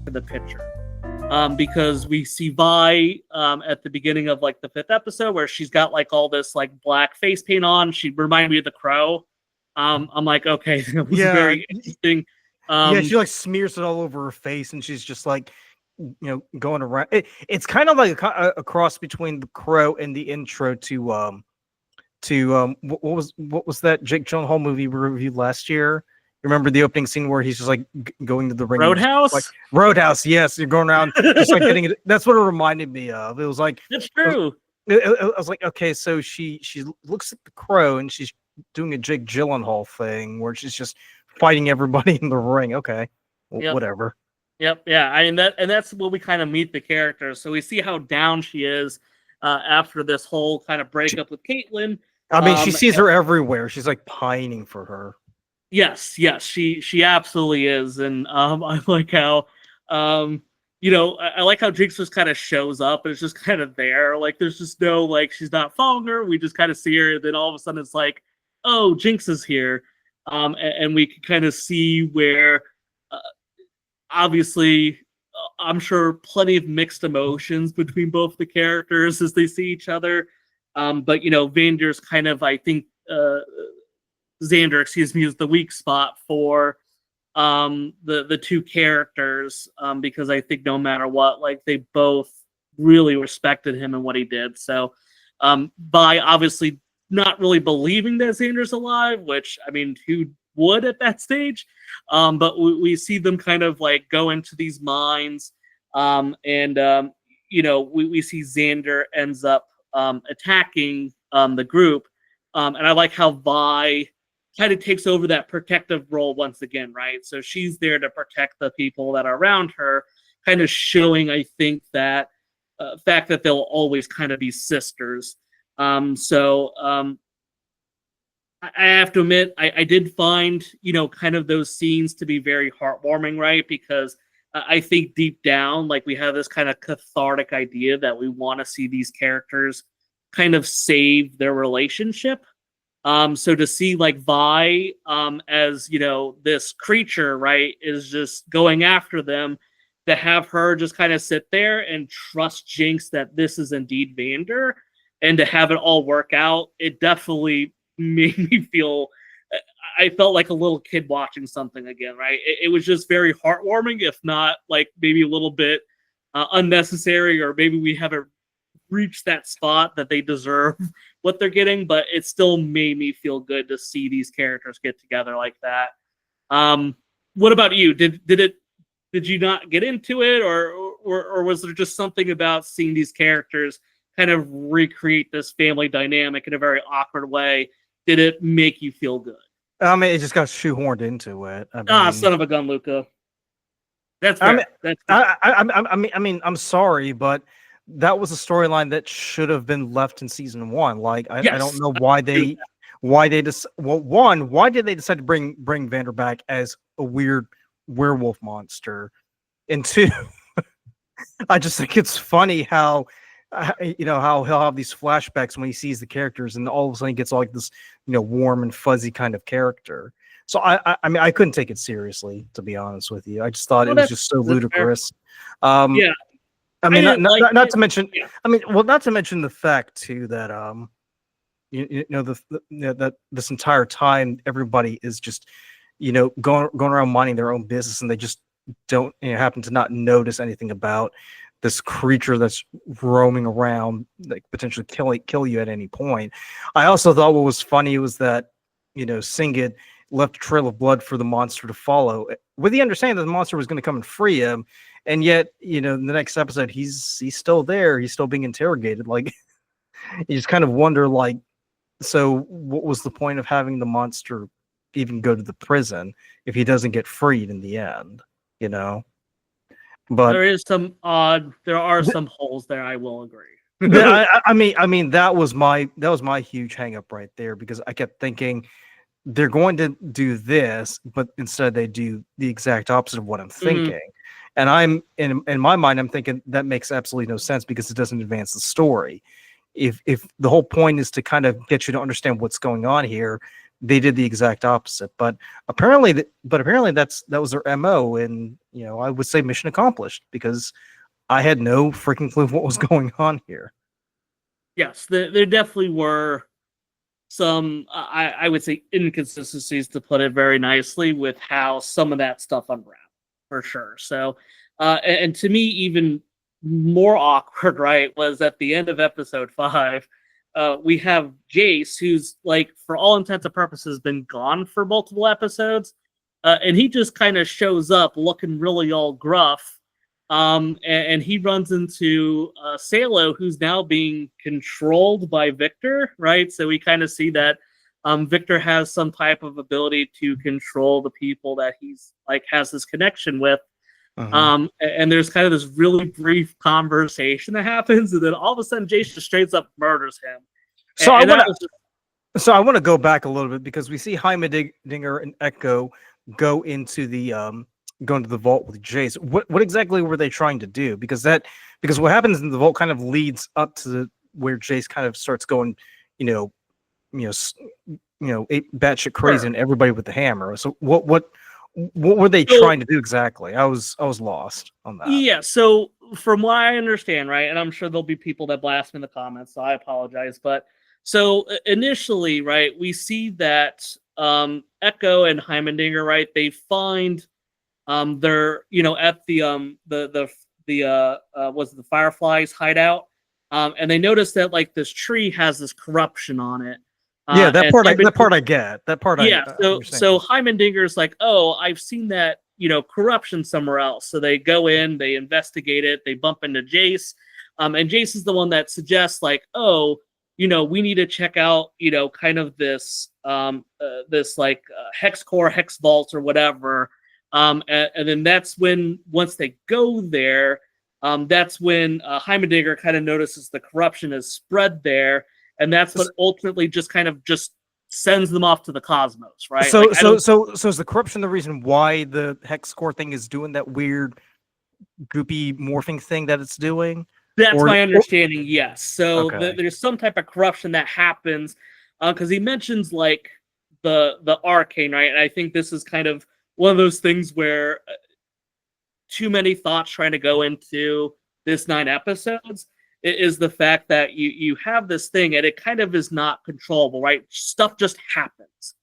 in the picture. Because we see Vi at the beginning of like the 5th episode where she's got like all this like black face paint on. She reminded me of the Crow. I'm like, okay, that was very interesting. Yeah, she like smears it all over her face, and she's just like, going around. It's kind of like a cross between the Crow and the intro to what was that Jake Gyllenhaal movie we reviewed last year? Remember the opening scene where he's just like going to the ring? Roadhouse? Like, Roadhouse, yes. You're going around just like getting it. That's what it reminded me of. It was like, it's true. I was like, okay, so she looks at the Crow and she's doing a Jake Gyllenhaal thing where she's just fighting everybody in the ring. Okay, whatever. Yep, yeah. I mean that's when we kind of meet the characters. So we see how down she is after this whole kind of breakup with Caitlyn. I mean, she sees her everywhere. She's like pining for her. Yes, she absolutely is, and I like how, I like how Jinx just kind of shows up and it's just kind of there. Like, there's just no like she's not following her. We just kind of see her, and then all of a sudden it's like, oh, Jinx is here, and we can kind of see where, obviously, I'm sure plenty of mixed emotions between both the characters as they see each other, but Vander's kind of, I think, Xander, is the weak spot for the two characters, because I think no matter what, like they both really respected him and what he did. So by obviously not really believing that Xander's alive, which I mean, who would at that stage? But we see them kind of like go into these mines, and we see Xander ends up attacking the group, and I like how Vi kind of takes over that protective role once again, right? So she's there to protect the people that are around her, kind of showing, I think, that fact that they'll always kind of be sisters. I have to admit, I did find, kind of those scenes to be very heartwarming, right? Because I think deep down, like we have this kind of cathartic idea that we want to see these characters kind of save their relationship. So to see like Vi as this creature, right, is just going after them, to have her just kind of sit there and trust Jinx that this is indeed Vander, and to have it all work out, it definitely made me feel. I felt like a little kid watching something again, right? It was just very heartwarming, if not like maybe a little bit unnecessary, or maybe we haven't reached that spot that they deserve what they're getting, but it still made me feel good to see these characters get together like that. What about you? Did you not get into it, or was there just something about seeing these characters kind of recreate this family dynamic in a very awkward way? Did it make you feel good? I mean, it just got shoehorned into it. Son of a gun, Luka. That's fair. I mean, I'm sorry, but that was a storyline that should have been left in season 1. Like, I don't know why did they decide to bring Vander back as a weird werewolf monster? And 2, I just think it's funny how how he'll have these flashbacks when he sees the characters, and all of a sudden he gets like this, warm and fuzzy kind of character. So I mean, I couldn't take it seriously, to be honest with you. I just thought it was just so ludicrous. Yeah. I mean, not to mention, not to mention the fact too that that this entire time everybody is just going around minding their own business, and they just don't happen to not notice anything about this creature that's roaming around, like potentially kill you at any point. I also thought what was funny was that Singed left a trail of blood for the monster to follow, with the understanding that the monster was going to come and free him. And yet, in the next episode, he's still there. He's still being interrogated. Like, you just kind of wonder, like, so what was the point of having the monster even go to the prison if he doesn't get freed in the end? But there are some holes there. I will agree. I mean, that was my huge hang up right there, because I kept thinking they're going to do this, but instead they do the exact opposite of what I'm thinking. And I'm in my mind, I'm thinking that makes absolutely no sense, because it doesn't advance the story. If the whole point is to kind of get you to understand what's going on here, they did the exact opposite. But apparently, that was their MO, and I would say mission accomplished because I had no freaking clue what was going on here. Yes, there definitely were some, I would say, inconsistencies, to put it very nicely, with how some of that stuff unwrapped, for sure. So, and to me, even more awkward, right, was at the end of episode 5, we have Jace, who's, like, for all intents and purposes, been gone for multiple episodes, and he just kind of shows up looking really all gruff. And he runs into Salo, who's now being controlled by Victor, right? So we kind of see that Victor has some type of ability to control the people that he's like has this connection with. And there's kind of this really brief conversation that happens, and then all of a sudden Jace just straight up murders him. So I want to go back a little bit because we see Heimerdinger and Echo go into the vault with Jace. What exactly were they trying to do? Because what happens in the vault kind of leads up to where Jace kind of starts going, batshit crazy, and everybody with the hammer. So what were they trying to do exactly? I was lost on that. Yeah. So from what I understand, right, and I'm sure there'll be people that blast me in the comments, so I apologize. But so initially, right, we see that Echo and Heimerdinger, right, they find they're at the was it the Fireflies hideout, and they notice that like this tree has this corruption on it. Yeah, that part I get. So Heimerdinger's like, oh, I've seen that corruption somewhere else. So they go in, they investigate it, they bump into Jace, and Jace is the one that suggests like, oh, we need to check out kind of this this like hex core, hex vault or whatever. And then that's when, once they go there, that's when Heimerdinger kind of notices the corruption is spread there, and that's what ultimately just sends them off to the cosmos, right? So is the corruption the reason why the hex core thing is doing that weird goopy morphing thing that it's doing? That's my understanding. Yes. So okay. There's some type of corruption that happens, because he mentions like the Arcane, right? And I think this is kind of one of those things where too many thoughts trying to go into this 9 episodes is the fact that you have this thing and it kind of is not controllable, right? Stuff just happens.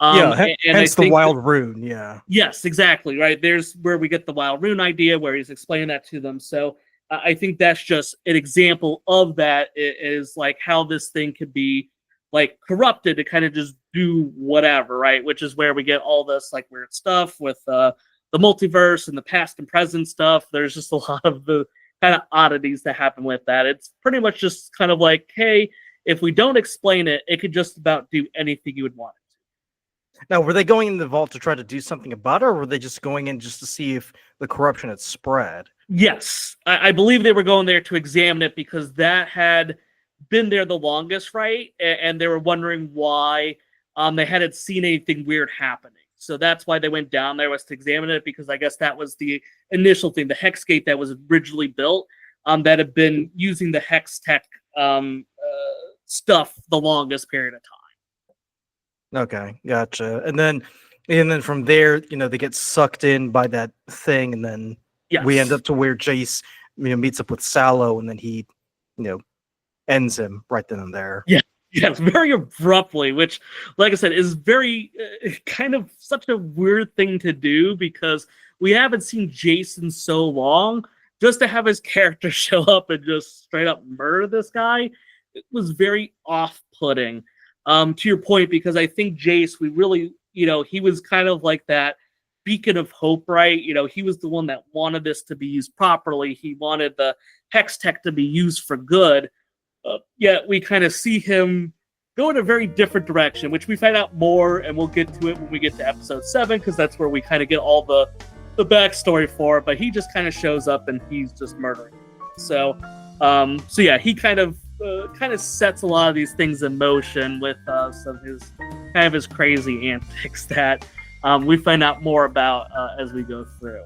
Hence the wild rune. Yeah. Yes, exactly. Right. There's where we get the wild rune idea, where he's explaining that to them. So I think that's just an example of that, is like how this thing could be like corrupted to kind of just do whatever, right? Which is where we get all this like weird stuff with the multiverse and the past and present stuff. There's just a lot of the kind of oddities that happen with that. It's pretty much just kind of like, hey, if we don't explain it, it could just about do anything you would want it to. Now, were they going in the vault to try to do something about it, or were they just going in just to see if the corruption had spread? Yes, I believe they were going there to examine it because that had been there the longest, right? And they were wondering why they hadn't seen anything weird happening. So that's why they went down there, was to examine it, because I guess that was the initial thing, the hex gate that was originally built, that had been using the hex tech stuff the longest period of time. Okay, gotcha. And then from there, they get sucked in by that thing, and then we end up to where Jace, meets up with Salo, and then he, ends him right then and there. Yeah. Yes, very abruptly, which, like I said, is very kind of such a weird thing to do, because we haven't seen Jason so long. Just to have his character show up and just straight up murder this guy, it was very off-putting. To your point, because I think Jace, we really, he was kind of like that beacon of hope, right? He was the one that wanted this to be used properly. He wanted the hex tech to be used for good. Yet we kind of see him go in a very different direction, which we find out more, and we'll get to it when we get to episode 7, because that's where we kind of get all the backstory for it. But he just kind of shows up and he's just murdering. So yeah, he kind of sets a lot of these things in motion with some of his crazy antics that we find out more about as we go through.